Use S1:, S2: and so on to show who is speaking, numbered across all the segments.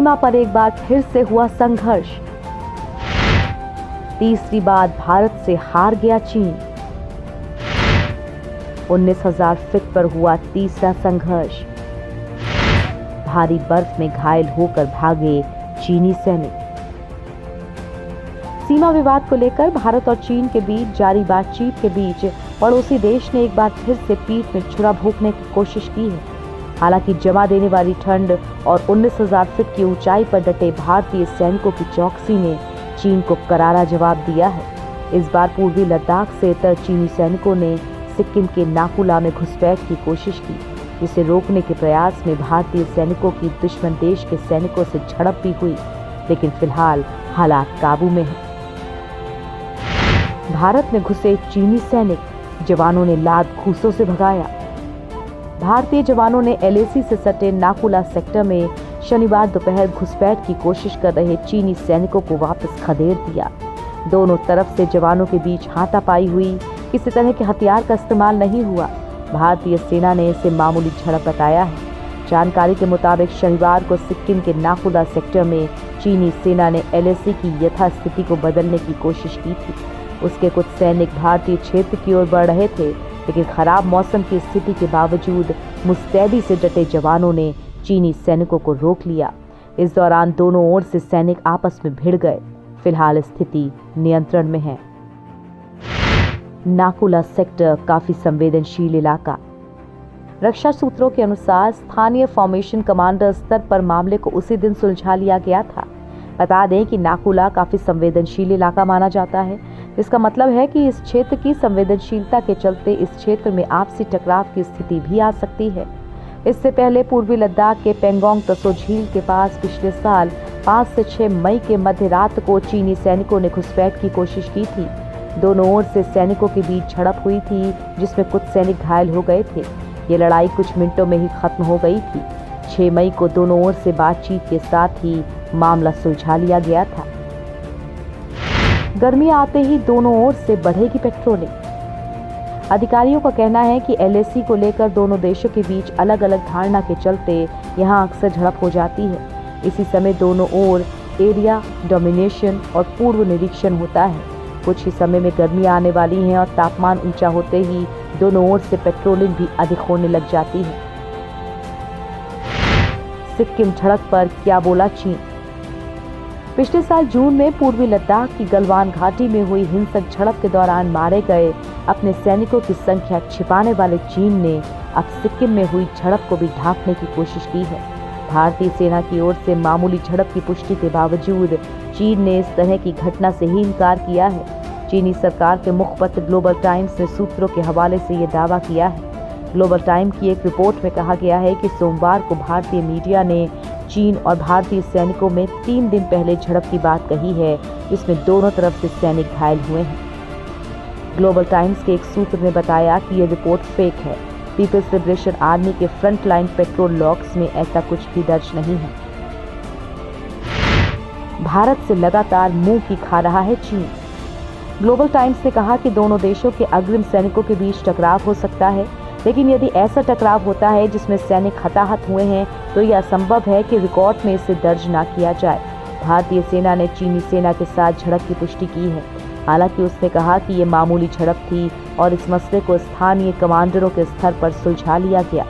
S1: सीमा पर एक बार फिर से हुआ संघर्ष। तीसरी बार भारत से हार गया चीन। 19,000 फीट पर हुआ तीसरा संघर्ष। भारी बर्फ में घायल होकर भागे चीनी सैनिक। सीमा विवाद को लेकर भारत और चीन के बीच जारी बातचीत के बीच पड़ोसी देश ने एक बार फिर से पीठ में छुरा भोंकने की कोशिश की है। हालांकि जमा देने वाली ठंड और 19,000 फीट की ऊंचाई पर डटे भारतीय सैनिकों की चौकसी ने चीन को करारा जवाब दिया है। इस बार पूर्वी लद्दाख से इतर चीनी सैनिकों ने सिक्किम के नाकुला में घुसपैठ की कोशिश की, जिसे रोकने के प्रयास में भारतीय सैनिकों की दुश्मन देश के सैनिकों से झड़प भी हुई, लेकिन फिलहाल हालात काबू में है। भारत में घुसे चीनी सैनिक जवानों ने लात घूंसों से भगाया। भारतीय जवानों ने LAC से सटे नाकुला सेक्टर में शनिवार दोपहर घुसपैठ की कोशिश कर रहे चीनी सैनिकों को वापस खदेड़ दिया। दोनों तरफ से जवानों के बीच हाथापाई हुई, किसी तरह के हथियार का इस्तेमाल नहीं हुआ। भारतीय सेना ने इसे मामूली झड़प बताया है। जानकारी के मुताबिक शनिवार को सिक्किम के नाकुला सेक्टर में चीनी सेना ने LAC की यथास्थिति को बदलने की कोशिश की थी। उसके कुछ सैनिक भारतीय क्षेत्र की ओर बढ़ रहे थे, लेकिन खराब मौसम की स्थिति के बावजूद मुस्तैदी से डटे जवानों ने चीनी सैनिकों को रोक लिया। इस दौरान दोनों ओर से सैनिक आपस में भिड़ गए। फिलहाल स्थिति नियंत्रण में है। नाकुला सेक्टर काफी संवेदनशील इलाका। रक्षा सूत्रों के अनुसार स्थानीय फॉर्मेशन कमांडर स्तर पर मामले को उसी दिन सुलझा लिया गया था। बता दें कि नाकुला काफी संवेदनशील इलाका माना जाता है। इसका मतलब है कि इस क्षेत्र की संवेदनशीलता के चलते इस क्षेत्र में आपसी टकराव की स्थिति भी आ सकती है। इससे पहले पूर्वी लद्दाख के पेंगोंग तसो झील के पास पिछले साल 5 से 6 मई के मध्य रात को चीनी सैनिकों ने घुसपैठ की कोशिश की थी। दोनों ओर से सैनिकों के बीच झड़प हुई थी, जिसमें कुछ सैनिक घायल हो गए थे। ये लड़ाई कुछ मिनटों में ही खत्म हो गई थी। 6 मई को दोनों ओर से बातचीत के साथ ही मामला सुलझा लिया गया था। गर्मी आते ही दोनों ओर से बढ़ेगी पेट्रोलिंग। अधिकारियों का कहना है कि LAC को लेकर दोनों देशों के बीच अलग अलग धारणा के चलते यहां अक्सर झड़प हो जाती है। इसी समय दोनों ओर एरिया डोमिनेशन और पूर्व निरीक्षण होता है। कुछ ही समय में गर्मी आने वाली है और तापमान ऊंचा होते ही दोनों ओर से पेट्रोलिंग भी अधिक होने लग जाती है। सिक्किम झड़प पर क्या बोला चीन? पिछले साल जून में पूर्वी लद्दाख की गलवान घाटी में हुई हिंसक झड़प के दौरान मारे गए अपने सैनिकों की संख्या छिपाने वाले चीन ने अब सिक्किम में हुई झड़प को भी ढांकने की कोशिश की है। भारतीय सेना की ओर से मामूली झड़प की पुष्टि के बावजूद चीन ने इस तरह की घटना से ही इनकार किया है। चीनी सरकार के मुखपत्र ग्लोबल टाइम्स ने सूत्रों के हवाले से ये दावा किया है। ग्लोबल टाइम की एक रिपोर्ट में कहा गया है कि सोमवार को भारतीय मीडिया ने चीन और भारतीय सैनिकों में 3 दिन पहले झड़प की बात कही है, जिसमें दोनों तरफ से सैनिक घायल हुए हैं। ग्लोबल टाइम्स के एक सूत्र ने बताया कि यह रिपोर्ट फेक है। पीपल्स लिबरेशन आर्मी के फ्रंटलाइन पेट्रोल लॉग्स में ऐसा कुछ भी दर्ज नहीं है। भारत से लगातार मुंह की खा रहा है चीन। ग्लोबल टाइम्स ने कहा कि दोनों देशों के अग्रिम सैनिकों के बीच टकराव हो सकता है, लेकिन यदि ऐसा टकराव होता है जिसमें सैनिक हताहत हुए हैं तो यह असंभव है कि रिकॉर्ड में इसे दर्ज न किया जाए। भारतीय सेना ने चीनी सेना के साथ झड़प की पुष्टि की है। हालांकि उसने कहा कि ये मामूली झड़प थी और इस मसले को स्थानीय कमांडरों के स्तर पर सुलझा लिया गया।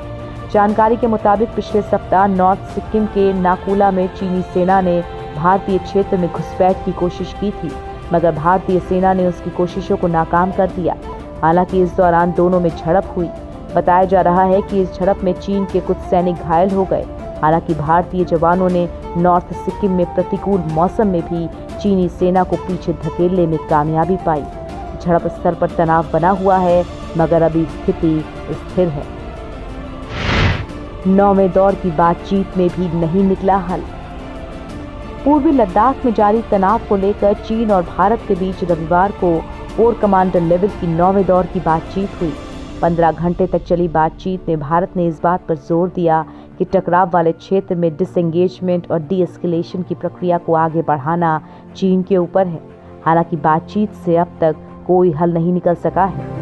S1: जानकारी के मुताबिक पिछले सप्ताह नॉर्थ सिक्किम के नाकुला में चीनी सेना ने भारतीय क्षेत्र में घुसपैठ की कोशिश की थी, मगर भारतीय सेना ने उसकी कोशिशों को नाकाम कर दिया। हालांकि इस दौरान दोनों में झड़प हुई। बताया जा रहा है कि इस झड़प में चीन के कुछ सैनिक घायल हो गए। हालांकि भारतीय जवानों ने नॉर्थ सिक्किम में प्रतिकूल मौसम में भी चीनी सेना को पीछे धकेलने में कामयाबी पाई। झड़प स्तर पर तनाव बना हुआ है, मगर अभी स्थिति स्थिर है। 9वें दौर की बातचीत में भी नहीं निकला हल। पूर्वी लद्दाख में जारी तनाव को लेकर चीन और भारत के बीच रविवार को कोर कमांडर लेवल की 9वें दौर की बातचीत हुई। 15 घंटे तक चली बातचीत में भारत ने इस बात पर जोर दिया कि टकराव वाले क्षेत्र में डिसएंगेजमेंट और डी एस्केलेशन की प्रक्रिया को आगे बढ़ाना चीन के ऊपर है। हालांकि बातचीत से अब तक कोई हल नहीं निकल सका है।